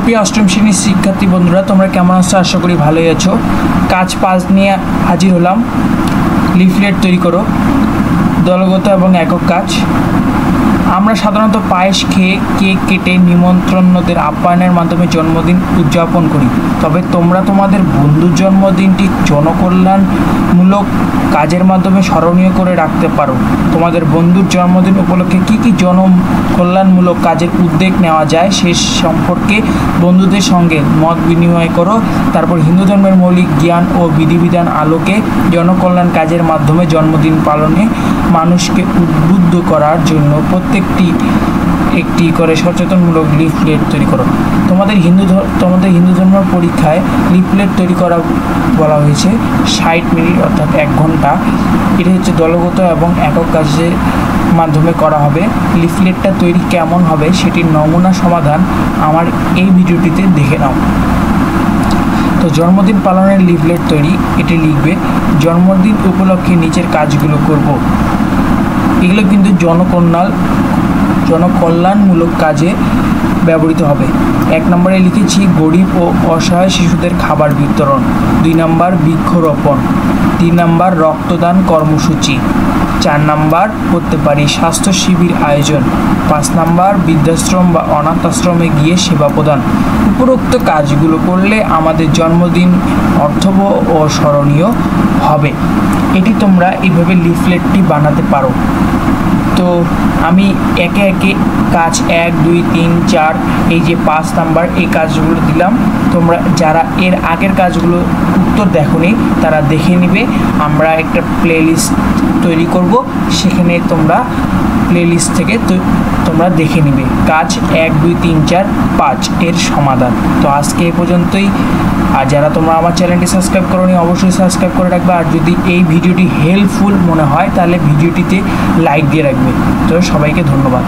সুপ্রিয় অষ্টম শ্রেণীর শিক্ষার্থী বন্ধুরা, তোমরা কেমন আছো? আশা করি ভালোই আছো। কাজ 5 নিয়ে হাজির হলাম। লিফলেট তৈরি করো, দলগত এবং একক কাজ। আমরা সাধারণত পায়েস খেয়ে, কেক কেটে নিমন্ত্রণদের আপ্যায়নের মাধ্যমে জন্মদিন উদযাপন করি। তবে তোমরা তোমাদের বন্ধুর জন্মদিনটি জনকল্যাণমূলক কাজের মাধ্যমে স্মরণীয় করে রাখতে পারো। তোমাদের বন্ধুর জন্মদিন উপলক্ষে কী কী জনকল্যাণমূলক কাজের উদ্যোগ নেওয়া যায় সে সম্পর্কে বন্ধুদের সঙ্গে মত বিনিময় করো। তারপর হিন্দু ধর্মের মৌলিক জ্ঞান ও বিধিবিধান আলোকে জনকল্যাণ কাজের মাধ্যমে জন্মদিন পালনে মানুষকে উদ্বুদ্ধ করার জন্য একটি করে সচেতনমূলক লিফলেট তৈরি করো। তোমাদের হিন্দু ধর্ম পরীক্ষায় লিফলেট তৈরি করা বলা হয়েছে 60 মিনিট অর্থাৎ 1 ঘন্টা। এটা হচ্ছে দলগত এবং একক কাজের মাধ্যমে করা হবে। লিফলেটটা তৈরি কেমন হবে সেটির নমুনা সমাধান আমার এই ভিডিওটিতে দেখে নাও। তো জন্মদিন পালনের লিফলেট তৈরি, এটি লিখবে জন্মদিন উপলক্ষে নিচের কাজগুলো করব। এগুলো কিন্তু জনকল্যাণমূলক কাজে ব্যবহৃত হবে। 1 নম্বরে লিখেছি গরিব ও অসহায় শিশুদের খাবার বিতরণ। 2 নম্বর বৃক্ষরোপণ। 3 নম্বর রক্তদান কর্মসূচি। 4 নম্বর করতে পারি স্বাস্থ্য শিবির আয়োজন। 5 নম্বর বৃদ্ধাশ্রম বা অনাথ আশ্রমে গিয়ে সেবা প্রদান। উপরোক্ত কাজগুলো করলে আমাদের জন্মদিন অর্থবহ ও স্মরণীয় হবে। এটি তোমরা এইভাবে লিফলেটটি বানাতে পারো। তো আমি একে একে কাজ 1, 2, 3, 4 এই যে 5 নাম্বার এই কাজগুলো দিলাম। তোমরা যারা এর আগের কাজগুলো উত্তর দেখোনি তারা দেখে নিবে। আমরা একটা প্লেলিস্ট তৈরি করব, সেখানে তোমরা প্লেলিস্ট থেকে তোমরা দেখে নিবে কাজ 1, 2, 3, 4, 5 এর সমাধান। তো আজকে এই পর্যন্তই। আর যারা তোমরা আমার চ্যানেলটি সাবস্ক্রাইব করোনি অবশ্যই সাবস্ক্রাইব করে রাখবে। আর যদি এই ভিডিওটি হেল্পফুল মনে হয় তাহলে ভিডিওটিতে লাইক দিয়ে রাখবে। তো সবাইকে ধন্যবাদ।